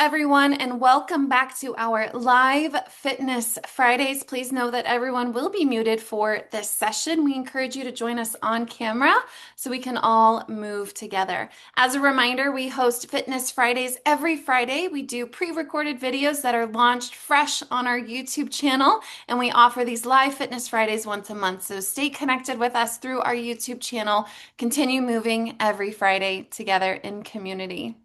everyone, and welcome back to our live Fitness Fridays. Please know that everyone will be muted for this session. We encourage you to join us on camera so we can all move together. As a reminder, we host Fitness Fridays every Friday. We do pre-recorded videos that are launched fresh on our YouTube channel, and we offer these live Fitness Fridays once a month. So stay connected with us through our YouTube channel. Continue moving every Friday together in community.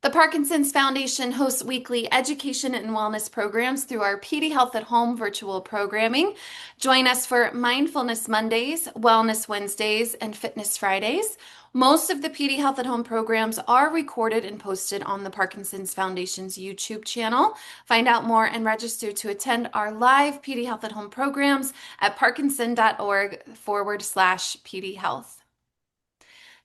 The Parkinson's Foundation hosts weekly education and wellness programs through our PD Health at Home virtual programming. Join us for Mindfulness Mondays, Wellness Wednesdays, and Fitness Fridays. Most of the PD Health at Home programs are recorded and posted on the Parkinson's Foundation's YouTube channel. Find out more and register to attend our live PD Health at Home programs at parkinson.org/PD Health.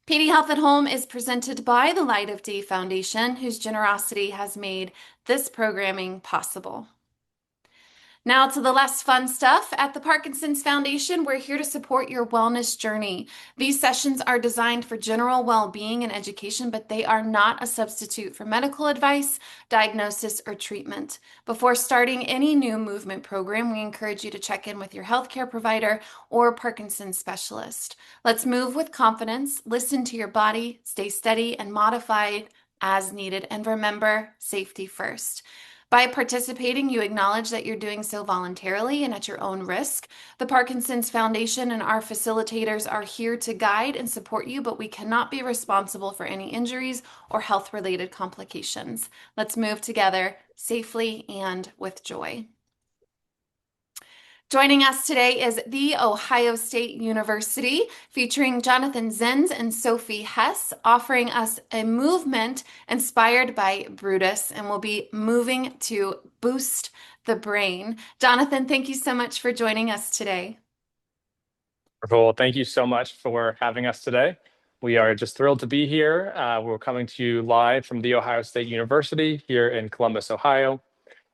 PD Health at Home is presented by the Light of Day Foundation, whose generosity has made this programming possible. Now to the less fun stuff. At the Parkinson's Foundation, we're here to support your wellness journey. These sessions are designed for general well-being and education, but they are not a substitute for medical advice, diagnosis, or treatment. Before starting any new movement program, we encourage you to check in with your healthcare provider or Parkinson's specialist. Let's move with confidence, listen to your body, stay steady, and modify as needed. And remember, safety first. By participating, you acknowledge that you're doing so voluntarily and at your own risk. The Parkinson's Foundation and our facilitators are here to guide and support you, but we cannot be responsible for any injuries or health-related complications. Let's move together safely and with joy. Joining us today is The Ohio State University, featuring Jonathan Zins and Sofi Hess, offering us a movement inspired by Brutus, and we'll be moving to boost the brain. Jonathan, thank you so much for joining us today. Cool. Thank you so much for having us today. We are just thrilled to be here. We're coming to you live from The Ohio State University here in Columbus, Ohio,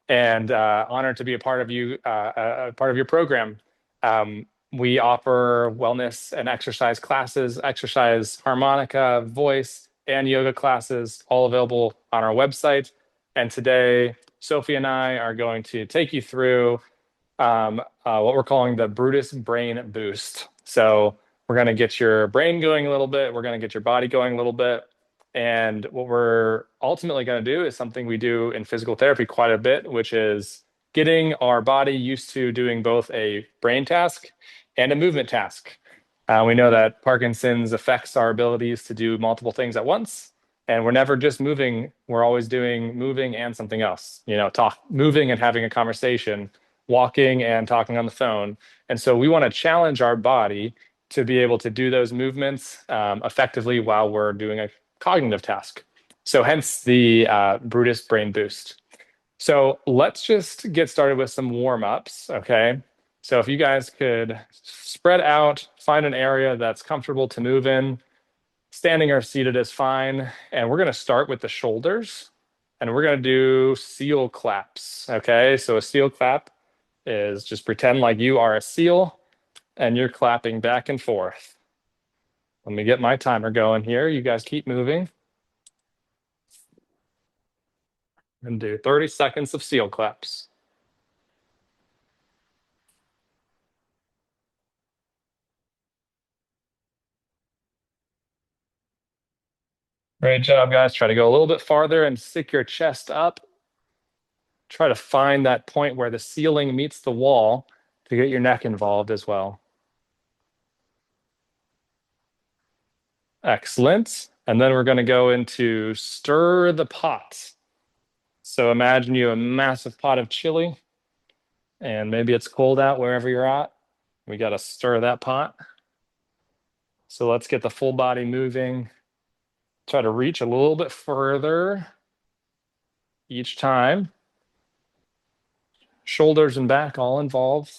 and honored to be a part of your program. We offer wellness and exercise classes, exercise harmonica, voice, and yoga classes, all available on our website. And today, Sofi and I are going to take you through what we're calling the Brutus Brain Boost. So we're going to get your brain going a little bit. We're going to get your body going a little bit. And what we're ultimately going to do is something we do in physical therapy quite a bit, which is getting our body used to doing both a brain task and a movement task. We know that Parkinson's affects our abilities to do multiple things at once. And we're never just moving. We're always doing moving and something else, moving and having a conversation, walking and talking on the phone. And so we want to challenge our body to be able to do those movements effectively while we're doing a cognitive task. So hence the Brutus Brain Boost. So let's just get started with some warm-ups, okay? So if you guys could spread out, find an area that's comfortable to move in. Standing or seated is fine. And we're going to start with the shoulders. And we're going to do seal claps, okay? So a seal clap is just pretend like you are a seal and you're clapping back and forth. Let me get my timer going here. You guys keep moving. And do 30 seconds of seal claps. Great job, guys. Try to go a little bit farther and stick your chest up. Try to find that point where the ceiling meets the wall to get your neck involved as well. Excellent. And then we're going to go into stir the pot. So imagine you have a massive pot of chili, and maybe it's cold out wherever you're at. We got to stir that pot. So let's get the full body moving. Try to reach a little bit further each time. Shoulders and back all involved.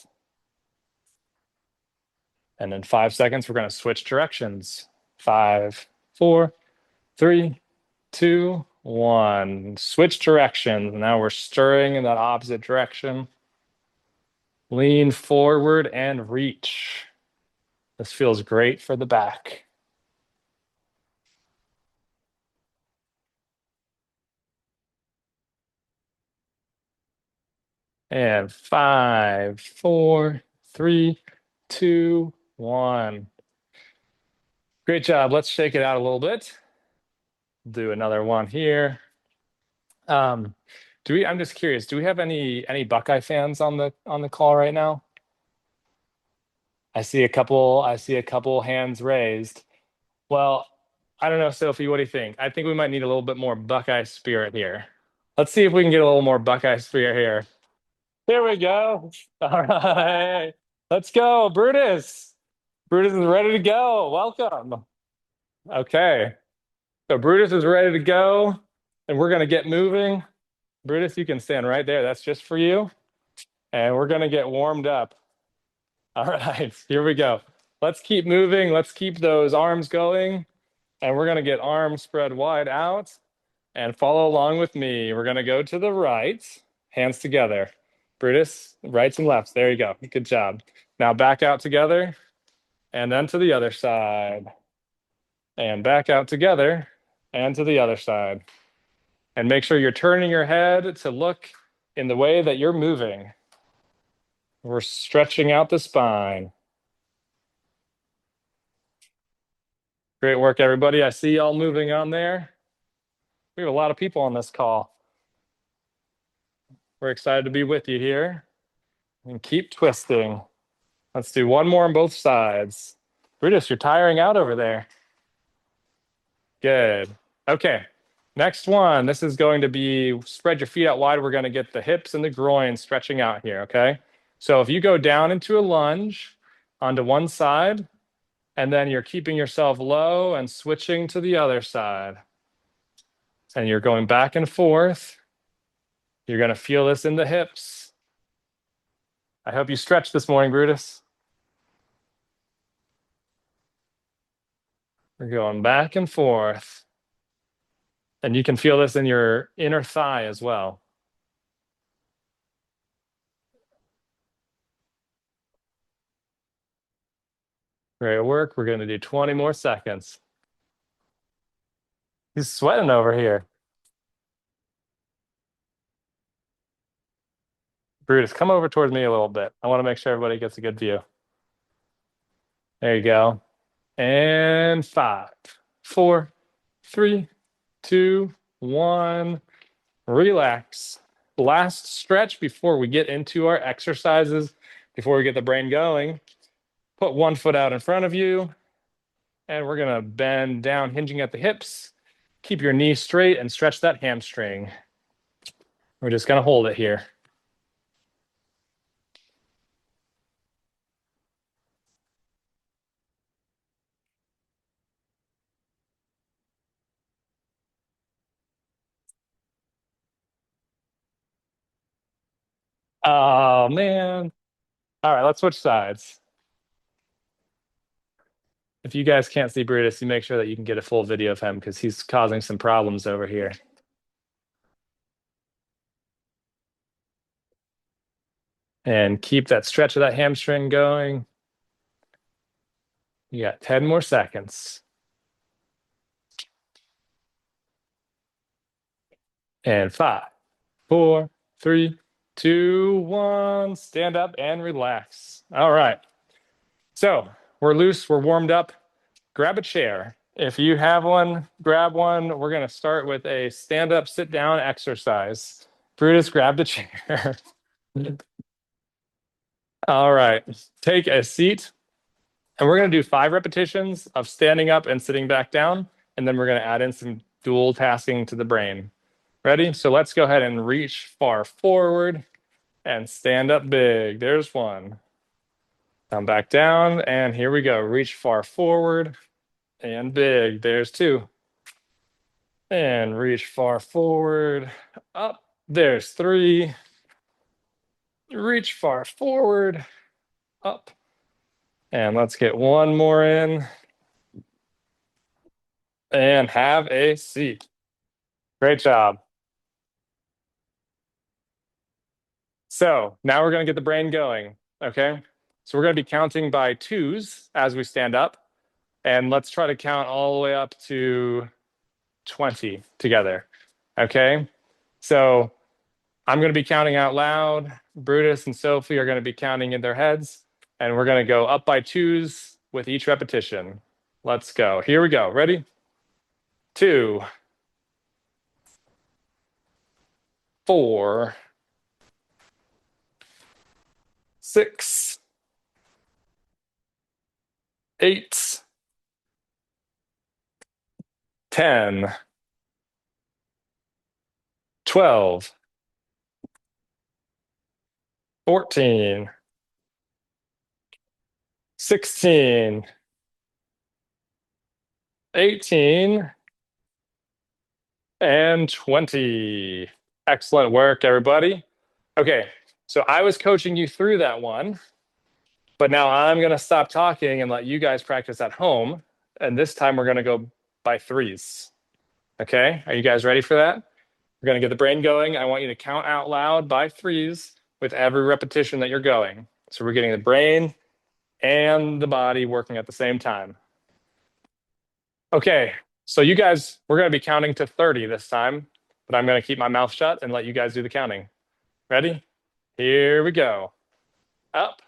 And in 5 seconds, we're going to switch directions. 5, 4, 3, 2, 1. Switch directions. Now we're stirring in that opposite direction. Lean forward and reach. This feels great for the back. And 5, 4, 3, 2, 1. Great job. Let's shake it out a little bit. Do another one here. I'm just curious, do we have any Buckeye fans on the call right now? I see a couple hands raised. Well, I don't know, Sophie, what do you think? I think we might need a little bit more Buckeye spirit here. Let's see if we can get a little more Buckeye spirit here. Here we go. All right. Let's go, Brutus. Brutus is ready to go. Welcome. Okay. So Brutus is ready to go, and we're going to get moving. Brutus, you can stand right there. That's just for you. And we're going to get warmed up. All right, here we go. Let's keep moving. Let's keep those arms going. And we're going to get arms spread wide out and follow along with me. We're going to go to the right, hands together. Brutus, rights and lefts. There you go. Good job. Now back out together and then to the other side. And back out together and to the other side. And make sure you're turning your head to look in the way that you're moving. We're stretching out the spine. Great work, everybody. I see y'all moving on there. We have a lot of people on this call. We're excited to be with you here. And keep twisting. Let's do one more on both sides. Brutus, you're tiring out over there. Good. Okay. Next one. This is going to be spread your feet out wide. We're going to get the hips and the groin stretching out here. Okay. So if you go down into a lunge onto one side, and then you're keeping yourself low and switching to the other side. And you're going back and forth. You're going to feel this in the hips. I hope you stretched this morning, Brutus. We're going back and forth. And you can feel this in your inner thigh as well. Great work. We're going to do 20 more seconds. He's sweating over here. Brutus, come over towards me a little bit. I want to make sure everybody gets a good view. There you go. And 5, 4, 3, 2, 1. Relax. Last stretch before we get into our exercises, before we get the brain going. Put one foot out in front of you, and we're going to bend down, hinging at the hips. Keep your knee straight and stretch that hamstring. We're just going to hold it here. Oh, man. All right, let's switch sides. If you guys can't see Brutus, you make sure that you can get a full video of him because he's causing some problems over here. And keep that stretch of that hamstring going. You got 10 more seconds. And 5, 4, 3, 2, 1. Stand up and relax. All right. So we're loose. We're warmed up. Grab a chair. If you have one, grab one. We're going to start with a stand up, sit down exercise. Brutus grabbed a chair. All right. Take a seat. And we're going to do 5 repetitions of standing up and sitting back down. And then we're going to add in some dual tasking to the brain. Ready? So let's go ahead and reach far forward and stand up big. There's one. Come back down, and here we go. Reach far forward and big. There's 2. And reach far forward, up. There's 3. Reach far forward, up. And let's get one more in. And have a seat. Great job. So now we're going to get the brain going, okay? So we're going to be counting by 2s as we stand up. And let's try to count all the way up to 20 together, okay? So I'm going to be counting out loud. Brutus and Sofi are going to be counting in their heads, and we're going to go up by twos with each repetition. Let's go. Here we go. Ready? 2, 4, 6, 8, 10, 12, 14, 16, 18, and 20. Excellent work, everybody. Okay, so I was coaching you through that one, but now I'm going to stop talking and let you guys practice at home. And this time we're going to go by threes. Okay, are you guys ready for that? We're going to get the brain going. I want you to count out loud by threes with every repetition that you're going. So we're getting the brain and the body working at the same time. Okay, so you guys, we're going to be counting to 30 this time, but I'm going to keep my mouth shut and let you guys do the counting. Ready? Here we go. Up.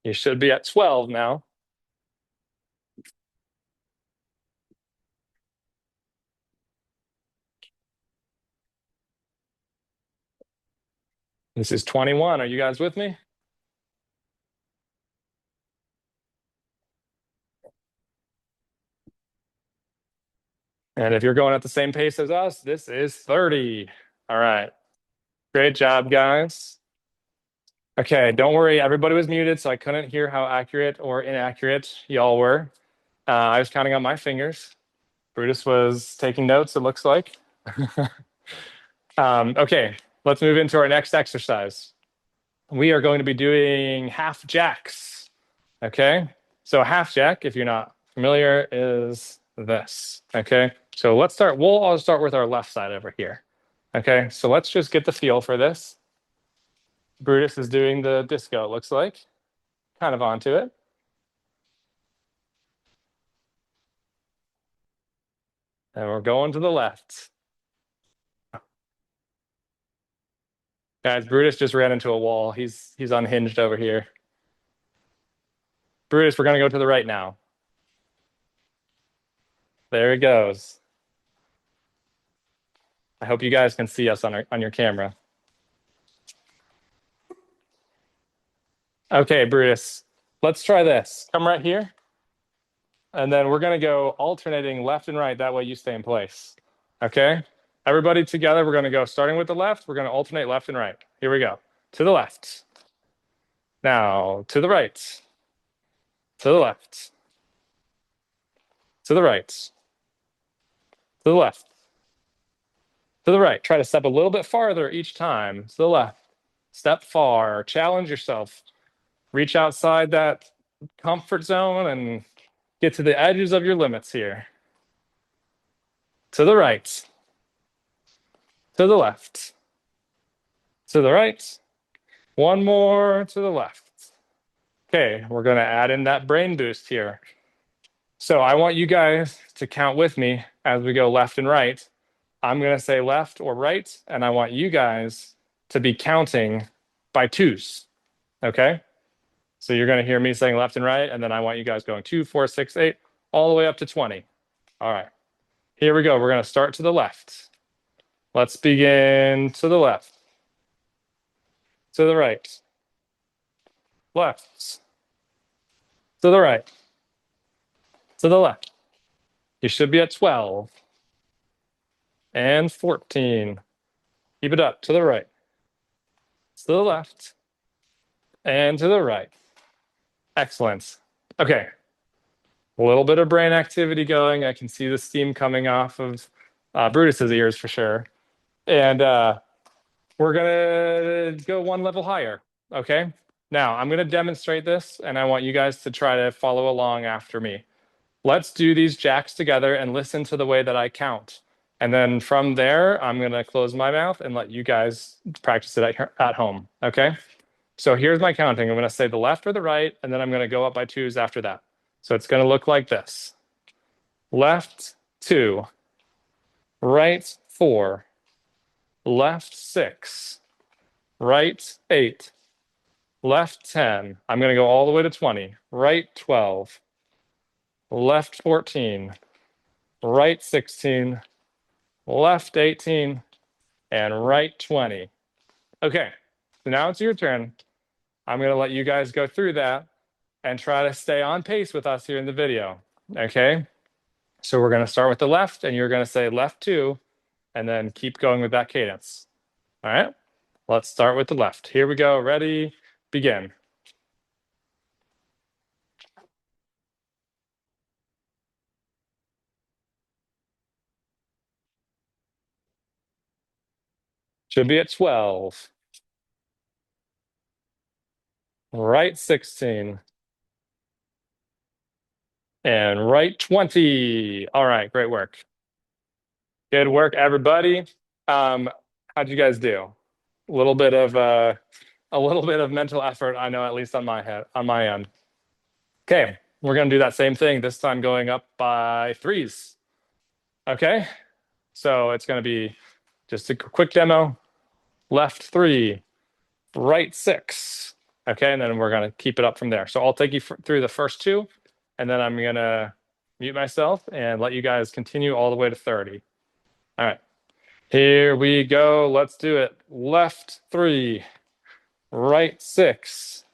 You should be at 12 now. This is 21. Are you guys with me? And if you're going at the same pace as us, this is 30. All right. Great job, guys. Okay, don't worry. Everybody was muted, so I couldn't hear how accurate or inaccurate y'all were. I was counting on my fingers. Brutus was taking notes, it looks like. Okay, let's move into our next exercise. We are going to be doing half jacks. Okay, so a half jack, if you're not familiar, is this. Okay, so let's start. We'll all start with our left side over here. Okay, so let's just get the feel for this. Brutus is doing the disco, it looks like. Kind of onto it. And we're going to the left. Guys, Brutus just ran into a wall. He's unhinged over here. Brutus, we're going to go to the right now. There he goes. I hope you guys can see us on your camera. Okay, Brutus, let's try this. Come right here. And then we're going to go alternating left and right. That way you stay in place. Okay? Everybody together, we're going to go starting with the left. We're going to alternate left and right. Here we go. To the left. Now, to the right. To the left. To the right. To the left. To the right. Try to step a little bit farther each time. To the left. Step far. Challenge yourself. Reach outside that comfort zone and get to the edges of your limits here. To the right. To the left. To the right. One more to the left. Okay, we're going to add in that brain boost here. So I want you guys to count with me as we go left and right. I'm going to say left or right, and I want you guys to be counting by twos. Okay? So you're going to hear me saying left and right, and then I want you guys going 2, 4, 6, 8, all the way up to 20. All right. Here we go. We're going to start to the left. Let's begin to the left. To the right. Left. To the right. To the left. You should be at 12. And 14. Keep it up. To the right. To the left. And to the right. Excellent. Okay. A little bit of brain activity going. I can see the steam coming off of Brutus's ears for sure. And we're going to go one level higher. Okay. Now I'm going to demonstrate this, and I want you guys to try to follow along after me. Let's do these jacks together and listen to the way that I count. And then from there, I'm going to close my mouth and let you guys practice it at home. Okay. So here's my counting. I'm going to say the left or the right, and then I'm going to go up by twos after that. So it's going to look like this. left 2, right 4, left 6, right 8, left 10. I'm going to go all the way to 20, right 12, left 14, right 16, left 18, and right 20. Okay, so now it's your turn. I'm going to let you guys go through that and try to stay on pace with us here in the video. Okay, so we're going to start with the left, and you're going to say left 2, and then keep going with that cadence. All right, let's start with the left. Here we go. Ready, begin. Should be at 12. Right 16. And right 20. All right, great work. Good work, everybody. How'd you guys do? A little bit of a little bit of mental effort, I know, at least on my end. Okay, we're gonna do that same thing, this time going up by 3s. Okay, so it's gonna be just a quick demo. Left 3, right 6. Okay, and then we're gonna keep it up from there. So I'll take you through the first 2, and then I'm gonna mute myself and let you guys continue all the way to 30. All right, here we go. Let's do it. Left 3, right 6.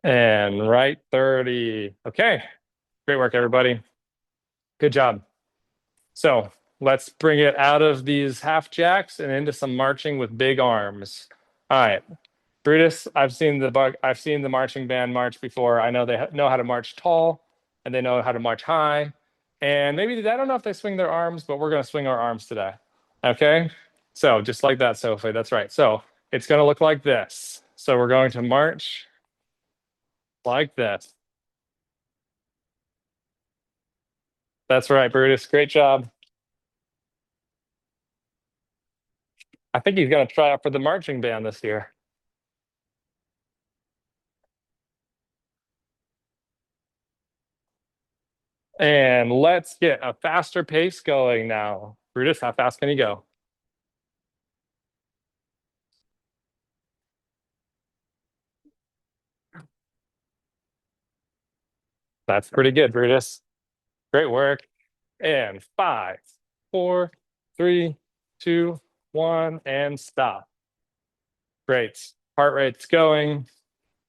And right 30. Okay, great work, everybody. Good job. So let's bring it out of these half jacks and into some marching with big arms. All right, Brutus, I've seen the marching band march before. I know they know how to march tall, and they know how to march high. And maybe I don't know if they swing their arms, but we're going to swing our arms today. Okay, so just like that, Sophie. That's right. So it's going to look like this. So we're going to march like this. That's right, Brutus. Great job. I think he's going to try out for the marching band this year. And let's get a faster pace going now. Brutus, how fast can you go? That's pretty good, Brutus. Great work. And 5, 4, 3, 2, 1, and stop. Great. Heart rate's going.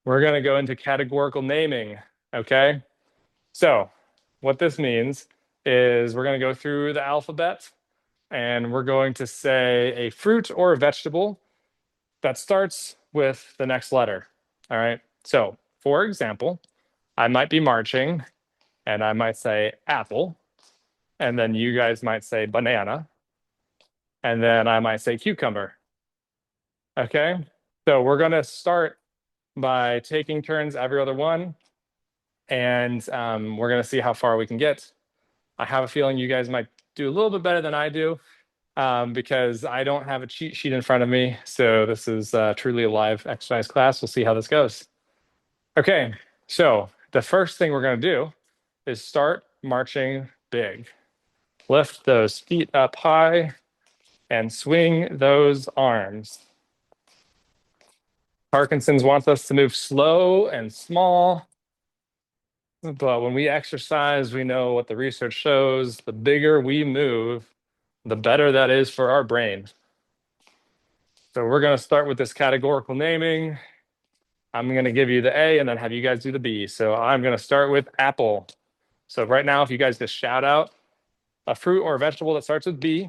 We're going to go into categorical naming. Okay. So, what this means is we're going to go through the alphabet and we're going to say a fruit or a vegetable that starts with the next letter. All right. So, for example, I might be marching and I might say apple, and then you guys might say banana, and then I might say cucumber. Okay. So, we're going to start by taking turns every other one, and we're going to see how far we can get. I have a feeling you guys might do a little bit better than I do because I don't have a cheat sheet in front of me. So this is truly a live exercise class. We'll see how this goes. Okay, so the first thing we're going to do is start marching big. Lift those feet up high and swing those arms. Parkinson's wants us to move slow and small. But when we exercise, we know what the research shows. The bigger we move, the better that is for our brain. So we're going to start with this categorical naming. I'm going to give you the A and then have you guys do the B. So I'm going to start with apple. So right now, if you guys just shout out a fruit or a vegetable that starts with B,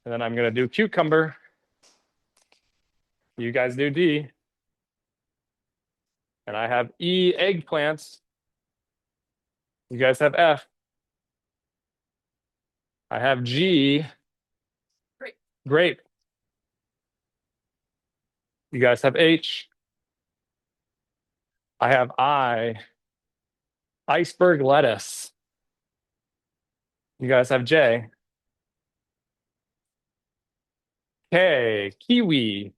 and then I'm going to do cucumber. You guys do D. And I have E, eggplants. You guys have F. I have G, grape. You guys have H. I have I, iceberg lettuce. You guys have J. K, kiwi.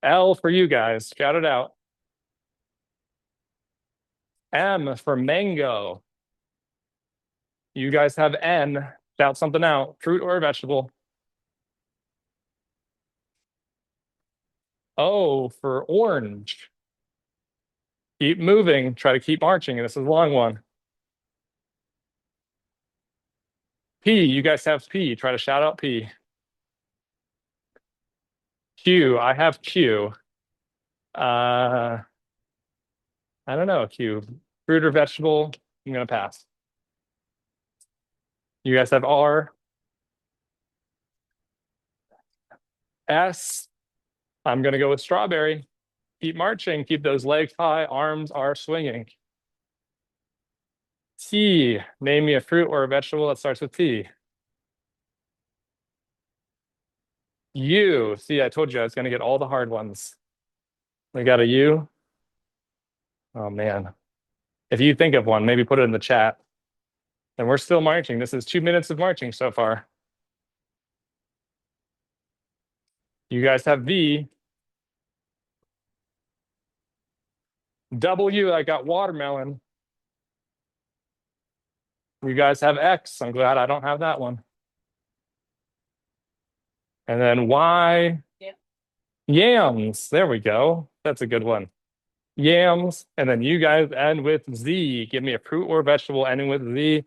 L for you guys. Shout it out. M for mango. You guys have N. Shout something out. Fruit or vegetable. O for orange. Keep moving. Try to keep marching. This is a long one. P, you guys have P. Try to shout out P. Q, I have Q. I don't know, Q. Fruit or vegetable? I'm gonna pass. You guys have R. S, I'm gonna go with strawberry. Keep marching. Keep those legs high. Arms are swinging. T, name me a fruit or a vegetable that starts with T. U, see, I told you I was gonna get all the hard ones. We got a U. Oh man. If you think of one, maybe put it in the chat. And we're still marching. This is 2 minutes of marching so far. You guys have V. W, I got watermelon. You guys have X. I'm glad I don't have that one. And then Y, yams. There we go. That's a good one. Yams. And then you guys end with Z. Give me a fruit or vegetable ending with Z.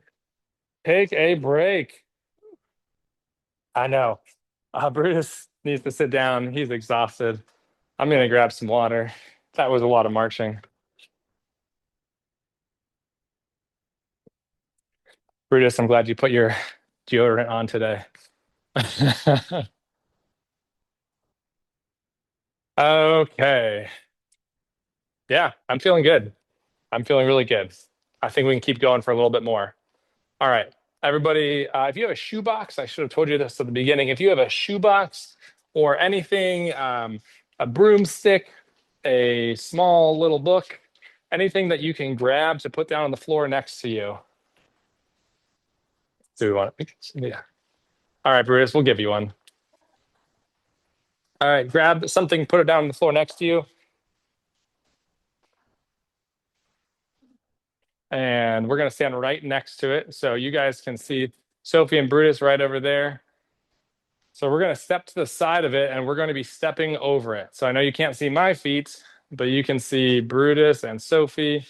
Take a break. I know. Brutus needs to sit down. He's exhausted. I'm going to grab some water. That was a lot of marching. Brutus, I'm glad you put your deodorant on today. Okay. Yeah, I'm feeling good. I'm feeling really good. I think we can keep going for a little bit more. All right, everybody, if you have a shoebox, I should have told you this at the beginning. If you have a shoebox or anything, a broomstick, a small little book, anything that you can grab to put down on the floor next to you. Do we want it? Yeah. All right, Brutus, we'll give you one. All right, grab something, put it down on the floor next to you. And we're going to stand right next to it. So you guys can see Sofi and Brutus right over there. So we're going to step to the side of it and we're going to be stepping over it. So I know you can't see my feet, but you can see Brutus and Sofi.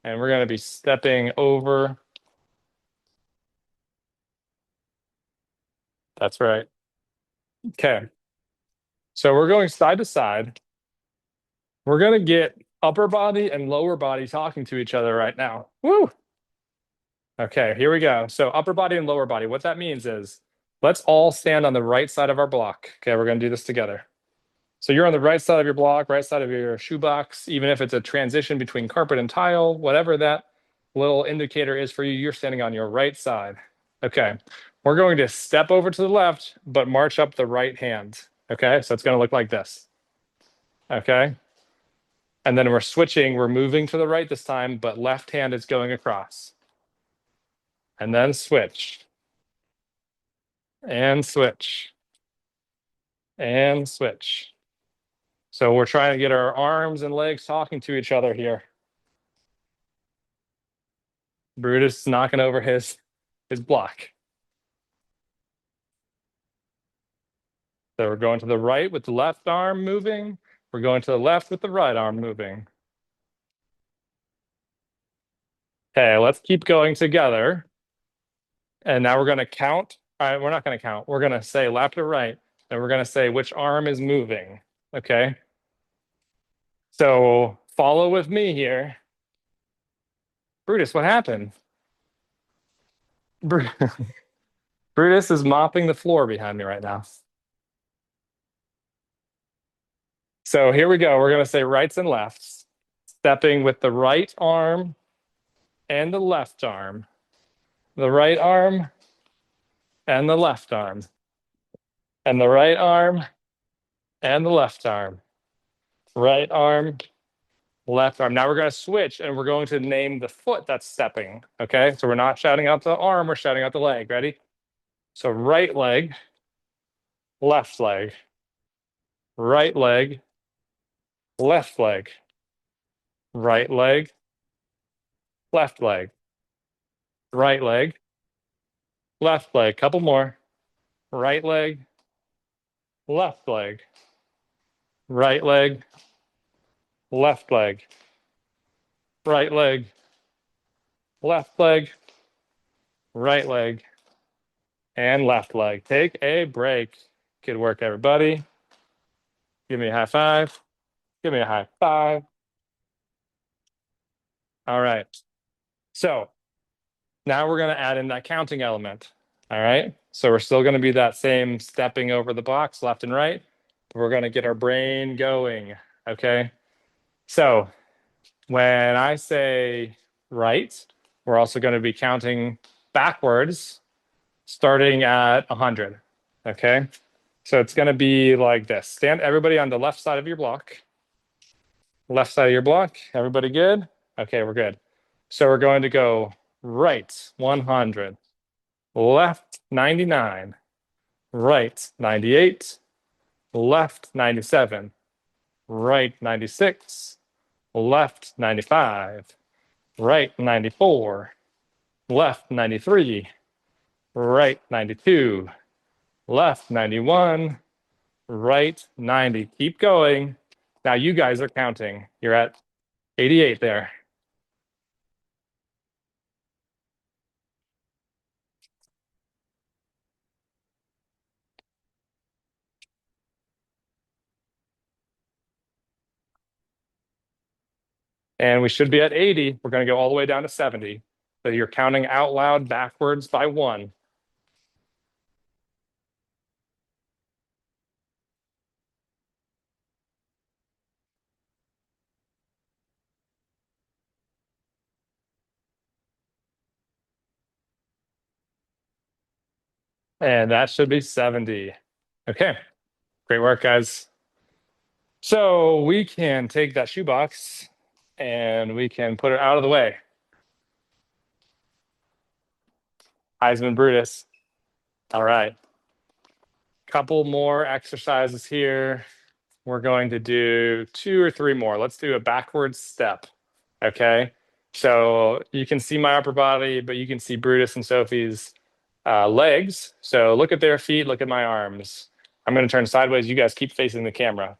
And we're going to be stepping over. That's right. Okay. So we're going side to side. We're going to get upper body and lower body talking to each other right now. Woo! Okay, here we go. So upper body and lower body. What that means is let's all stand on the right side of our block. Okay, we're going to do this together. So you're on the right side of your block, right side of your shoebox, even if it's a transition between carpet and tile, whatever that little indicator is for you, you're standing on your right side. Okay, we're going to step over to the left, but march up the right hand. Okay, so it's going to look like this. Okay, and then we're switching, we're moving to the right this time, but left hand is going across. And then switch. And switch. And switch. So we're trying to get our arms and legs talking to each other here. Brutus is knocking over his block. So we're going to the right with the left arm moving. We're going to the left with the right arm moving. Okay, let's keep going together. And now we're going to count. All right, we're not going to count. We're going to say left or right, and we're going to say which arm is moving. Okay. So follow with me here. Brutus, what happened? Brutus is mopping the floor behind me right now. So here we go. We're going to say rights and lefts, stepping with the right arm and the left arm, the right arm and the left arm, and the right arm and the left arm, right arm left arm. Now we're going to switch and we're going to name the foot that's stepping. Okay. So we're not shouting out the arm, we're shouting out the leg. Ready? So right leg, left leg, right leg, left leg, right leg, left leg, right leg, left leg. Couple more. Right leg, left leg, right leg, left leg, right leg, left leg, right leg, and left leg. Take a break. Good work, everybody. Give me a high five. Give me a high five. All right. So now we're going to add in that counting element. All right. So we're still going to be that same stepping over the box left and right. But we're going to get our brain going. Okay. So when I say right, we're also going to be counting backwards starting at 100. Okay. So it's going to be like this. Stand everybody on the left side of your block. Left side of your block. Everybody good? Okay, we're good. So we're going to go right 100, left 99, right 98, left 97, right 96, left 95, right 94, left 93, right 92, left 91, right 90. Keep going. Now you guys are counting. You're at 88 there. And we should be at 80. We're going to go all the way down to 70. So you're counting out loud backwards by 1. And that should be 70. Okay, great work, guys. So we can take that shoebox and we can put it out of the way. Heisman Brutus. All right. Couple more exercises here. We're going to do 2 or 3 more. Let's do a backwards step. Okay. So you can see my upper body, but you can see Brutus and Sofi's legs. So look at their feet, look at my arms. I'm going to turn sideways. You guys keep facing the camera.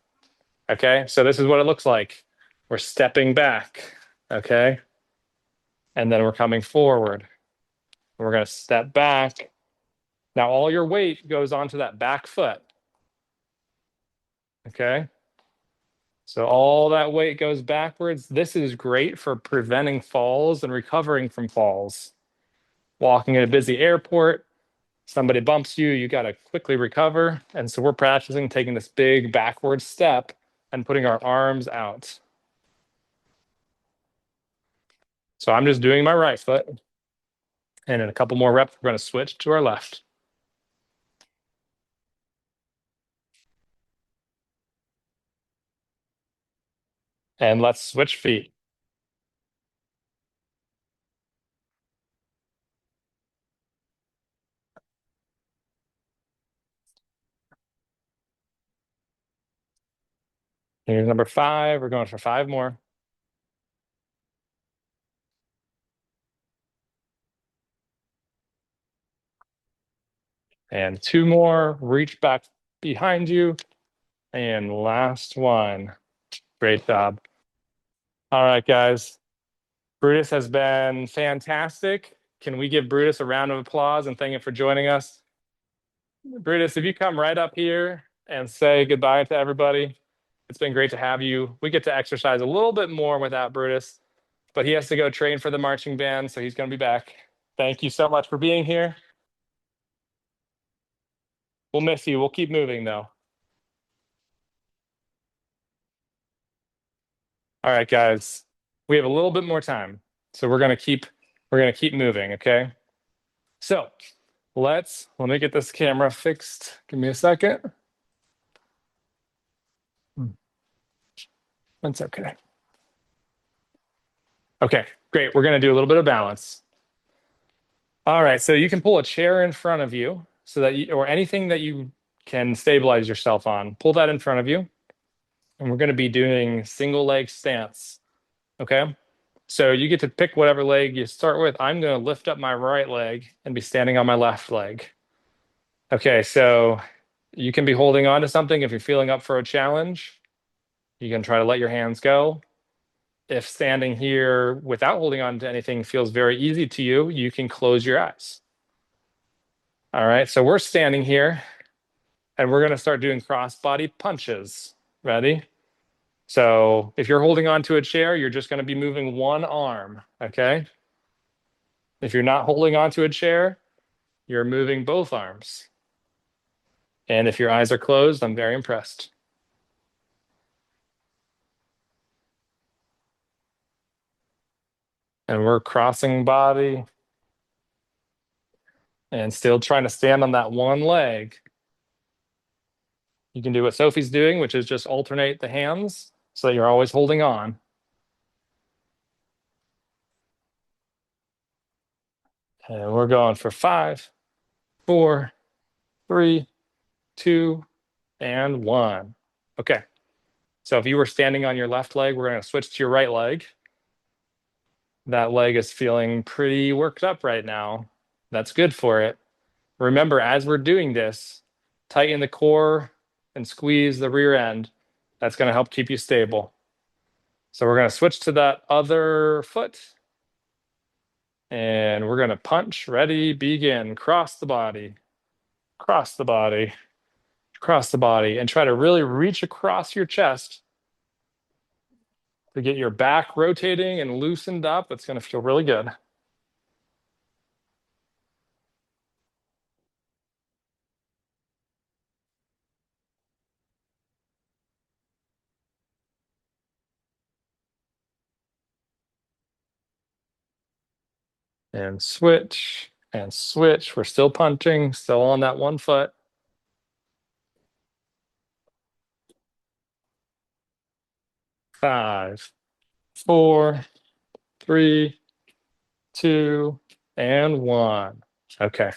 Okay. So this is what it looks like. We're stepping back. Okay. And then we're coming forward. We're going to step back. Now all your weight goes onto that back foot. Okay. So all that weight goes backwards. This is great for preventing falls and recovering from falls. Walking in a busy airport, somebody bumps you, you got to quickly recover. And so we're practicing taking this big backward step and putting our arms out. So I'm just doing my right foot. And in a couple more reps, we're going to switch to our left. And let's switch feet. Here's number 5. We're going for 5 more. And 2 more. Reach back behind you. And last one. Great job. All right, guys. Brutus has been fantastic. Can we give Brutus a round of applause and thank him for joining us? Brutus, if you come right up here and say goodbye to everybody, it's been great to have you. We get to exercise a little bit more without Brutus, but he has to go train for the marching band, so he's going to be back. Thank you so much for being here. We'll miss you. We'll keep moving, though. All right, guys. We have a little bit more time, so we're gonna keep moving, okay? So let me get this camera fixed. Give me a second. That's okay. Okay, great. We're going to do a little bit of balance. All right, so you can pull a chair in front of you so that you, or anything that you can stabilize yourself on, pull that in front of you. And we're going to be doing single leg stance. Okay. So you get to pick whatever leg you start with. I'm going to lift up my right leg and be standing on my left leg. Okay, so you can be holding on to something if you're feeling up for a challenge. You can try to let your hands go. If standing here without holding on to anything feels very easy to you, you can close your eyes. All right, so we're standing here and we're going to start doing cross-body punches. Ready? So if you're holding on to a chair, you're just going to be moving one arm, okay? If you're not holding on to a chair, you're moving both arms. And if your eyes are closed, I'm very impressed. And we're crossing body and still trying to stand on that one leg. You can do what Sophie's doing, which is just alternate the hands so that you're always holding on. And we're going for 5, 4, 3, 2, and 1. Okay. So if you were standing on your left leg, we're going to switch to your right leg. That leg is feeling pretty worked up right now. That's good for it. Remember, as we're doing this, tighten the core and squeeze the rear end. That's going to help keep you stable. So we're going to switch to that other foot. And we're going to punch. Ready, begin. Cross the body, cross the body, cross the body, and try to really reach across your chest to get your back rotating and loosened up. It's going to feel really good. And switch and switch. We're still punching, still on that one foot. 5, 4, 3, 2, and 1. Okay,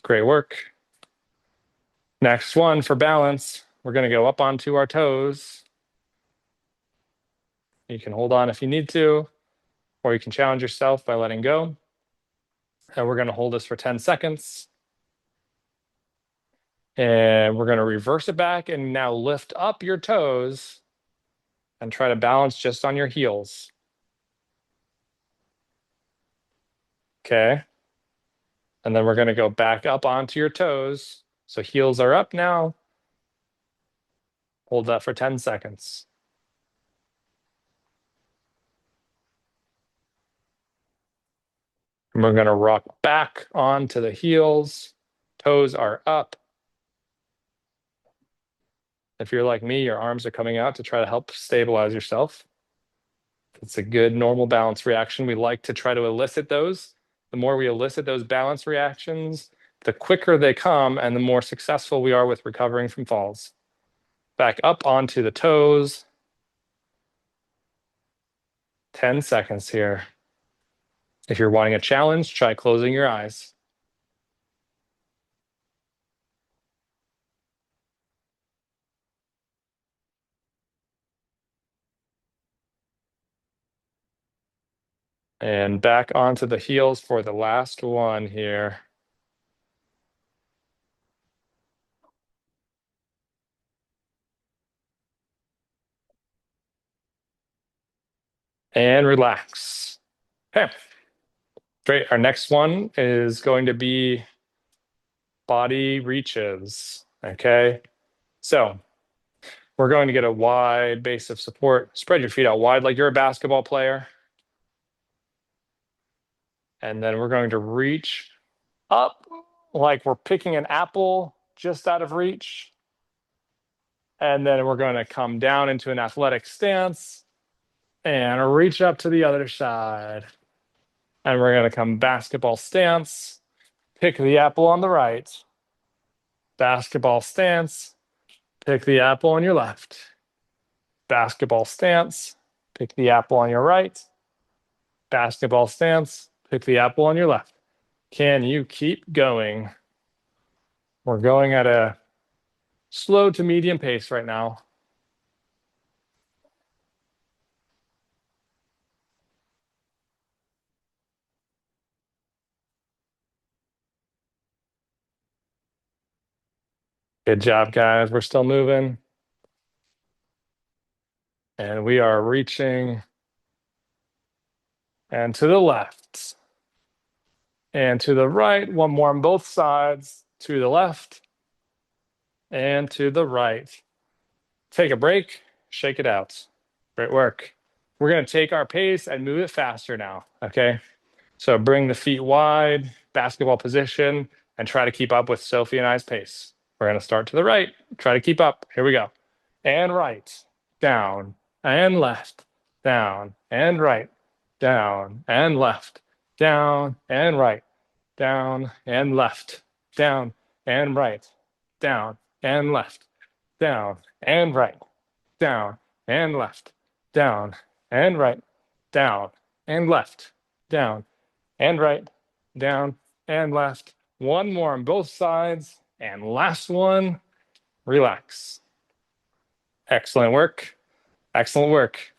great work. Next one for balance, we're going to go up onto our toes. You can hold on if you need to, or you can challenge yourself by letting go. And we're going to hold this for 10 seconds. And we're going to reverse it back and now lift up your toes and try to balance just on your heels. Okay. And then we're going to go back up onto your toes. So heels are up now. Hold that for 10 seconds. And we're going to rock back onto the heels. Toes are up. If you're like me, your arms are coming out to try to help stabilize yourself. It's a good normal balance reaction. We like to try to elicit those. The more we elicit those balance reactions, the quicker they come and the more successful we are with recovering from falls. Back up onto the toes. 10 seconds here. If you're wanting a challenge, try closing your eyes. And back onto the heels for the last one here. And relax. Okay, great. Our next one is going to be body reaches. Okay, so we're going to get a wide base of support. Spread your feet out wide like you're a basketball player. And then we're going to reach up like we're picking an apple just out of reach. And then we're going to come down into an athletic stance and reach up to the other side. And we're going to come basketball stance, pick the apple on the right, basketball stance, pick the apple on your left, basketball stance, pick the apple on your right, basketball stance. Pick the apple on your left. Can you keep going? We're going at a slow to medium pace right now. Good job, guys. We're still moving. And we are reaching. And to the left. And to the right. One more on both sides. To the left. And to the right. Take a break. Shake it out. Great work. We're going to take our pace and move it faster now. Okay. So bring the feet wide, basketball position, and try to keep up with Sofi and I's pace. We're going to start to the right. Try to keep up. Here we go. And right, down, and left, down, and right, down, and left, down, and right, down, and left, down, and right, down, and left, down, and right, down, and left, down, and right, down, and left, down, and right, down, and left. One more on both sides. And last one, relax. Excellent work. Excellent work.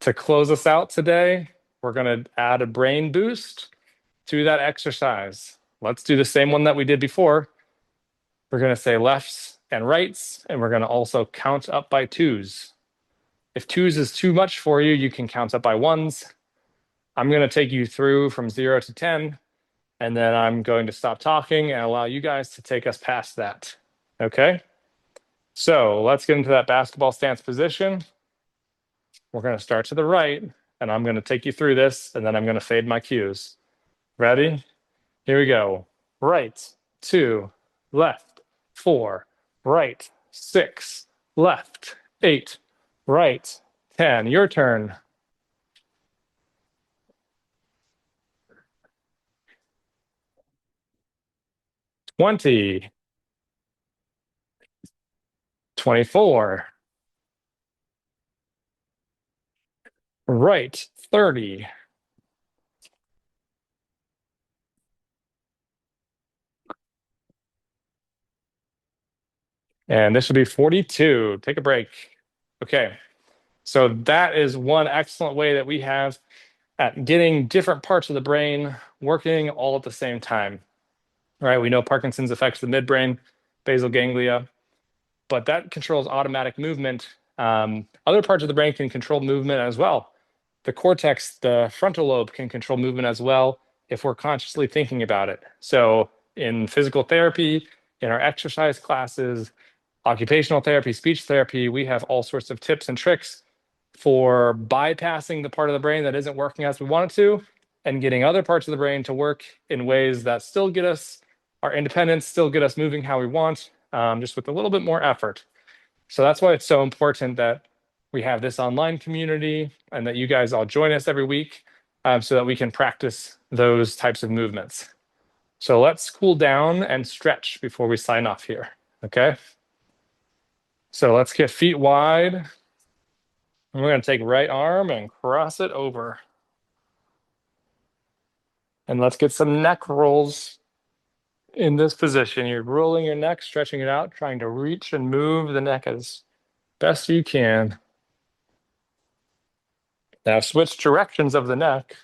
To close us out today, we're going to add a brain boost to that exercise. Let's do the same one that we did before. We're going to say lefts and rights, and we're going to also count up by twos. If twos is too much for you, you can count up by ones. I'm going to take you through from 0 to 10, and then I'm going to stop talking and allow you guys to take us past that. Okay? So let's get into that basketball stance position. We're going to start to the right, and I'm going to take you through this, and then I'm going to fade my cues. Ready? Here we go. Right, 2, left, 4, right, 6, left, 8, right, 10. Your turn. 20, 24, right, 30, and this should be 42. Take a break. Okay, so that is one excellent way that we have at getting different parts of the brain working all at the same time. Right? We know Parkinson's affects the midbrain, basal ganglia, but that controls automatic movement. Other parts of the brain can control movement as well. The cortex, the frontal lobe, can control movement as well if we're consciously thinking about it. So in physical therapy, in our exercise classes, occupational therapy, speech therapy, we have all sorts of tips and tricks for bypassing the part of the brain that isn't working as we want it to and getting other parts of the brain to work in ways that still get us our independence, still get us moving how we want, just with a little bit more effort. So that's why it's so important that we have this online community and that you guys all join us every week so that we can practice those types of movements. So let's cool down and stretch before we sign off here, okay? So let's get feet wide. And we're going to take right arm and cross it over. And let's get some neck rolls in this position. You're rolling your neck, stretching it out, trying to reach and move the neck as best you can. Now switch directions of the neck.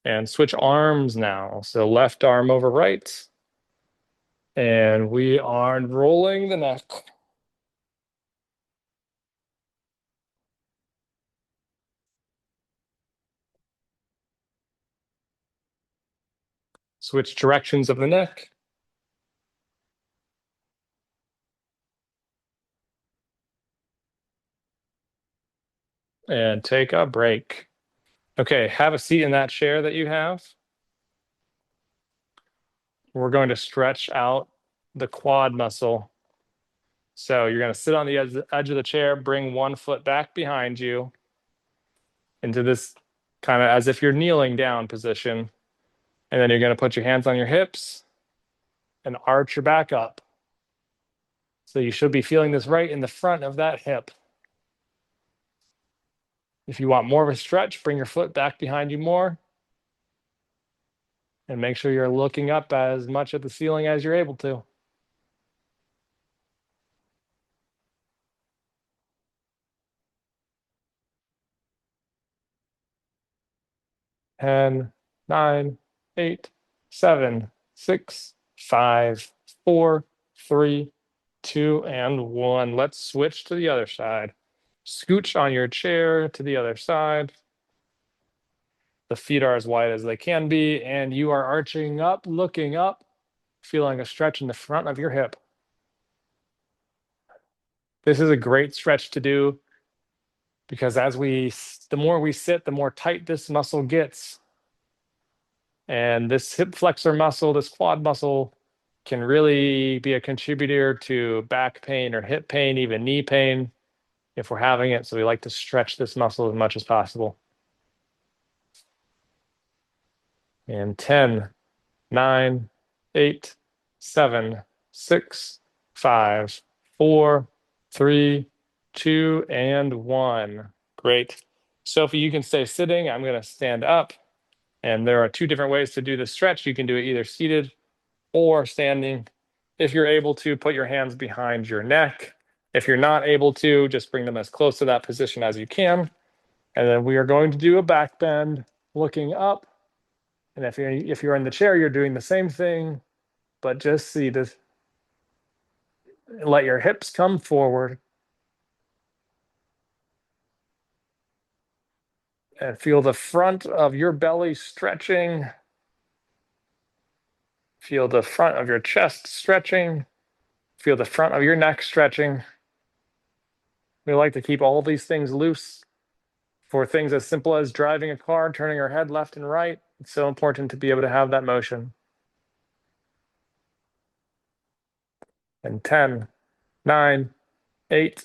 And switch arms now. So left arm over right. And we are rolling the neck. Switch directions of the neck. And take a break. Okay, have a seat in that chair that you have. We're going to stretch out the quad muscle. So you're going to sit on the edge of the chair, bring one foot back behind you into this kind of as if you're kneeling down position. And then you're going to put your hands on your hips and arch your back up. So you should be feeling this right in the front of that hip. If you want more of a stretch, bring your foot back behind you more. And make sure you're looking up as much at the ceiling as you're able to. 10, 9, 8, 7, 6, 5, 4, 3, 2, and 1. Let's switch to the other side. Scooch on your chair to the other side. The feet are as wide as they can be, and you are arching up, looking up, feeling a stretch in the front of your hip. This is a great stretch to do because the more we sit, the more tight this muscle gets. And this hip flexor muscle, this quad muscle, can really be a contributor to back pain or hip pain, even knee pain if we're having it. So we like to stretch this muscle as much as possible. And 10, 9, 8, 7, 6, 5, 4, 3, 2, and 1. Great. Sophie, you can stay sitting. I'm going to stand up. And there are two different ways to do the stretch. You can do it either seated or standing. If you're able to, put your hands behind your neck. If you're not able to, just bring them as close to that position as you can. And then we are going to do a back bend, looking up. And if you're in the chair, you're doing the same thing, but just see this. Let your hips come forward and feel the front of your belly stretching. Feel the front of your chest stretching. Feel the front of your neck stretching. We like to keep all these things loose for things as simple as driving a car, turning our head left and right. It's so important to be able to have that motion. And 10, 9, 8,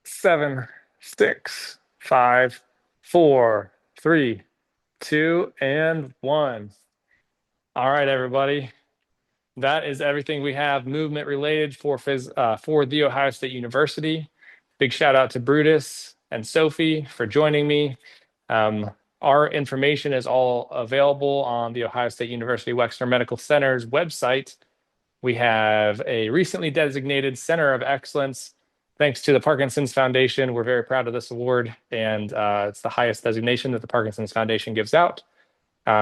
7, 6, 5, 4, 3, 2, and 1. All right, everybody. That is everything we have movement related for The Ohio State University. Big shout out to Brutus and Sofi for joining me. Our information is all available on the Ohio State University Wexner Medical Center's website. We have a recently designated Center of Excellence. Thanks to the Parkinson's Foundation, we're very proud of this award, and it's the highest designation that the Parkinson's Foundation gives out,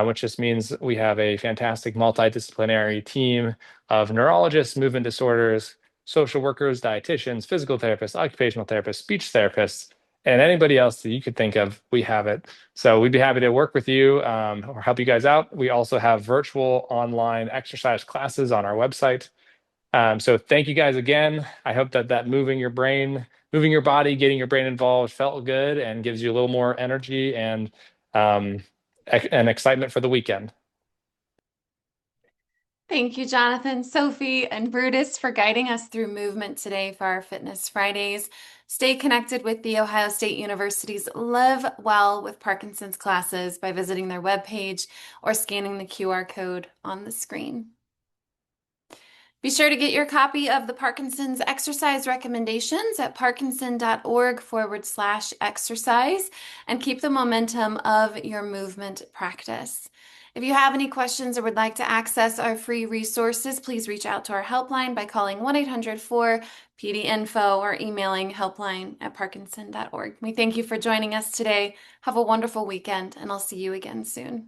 which just means we have a fantastic multidisciplinary team of neurologists, movement disorders, social workers, dietitians, physical therapists, occupational therapists, speech therapists, and anybody else that you could think of. We have it. So we'd be happy to work with you or help you guys out. We also have virtual online exercise classes on our website. So thank you guys again. I hope that moving your brain, moving your body, getting your brain involved felt good and gives you a little more energy and excitement for the weekend. Thank you, Jonathan, Sofi, and Brutus for guiding us through movement today for our Fitness Fridays. Stay connected with The Ohio State University's Live Well with Parkinson's classes by visiting their webpage or scanning the QR code on the screen. Be sure to get your copy of the Parkinson's exercise recommendations at parkinson.org/exercise and keep the momentum of your movement practice. If you have any questions or would like to access our free resources, please reach out to our helpline by calling 1-800-4PD-INFO or emailing helpline@parkinson.org. We thank you for joining us today. Have a wonderful weekend, and I'll see you again soon.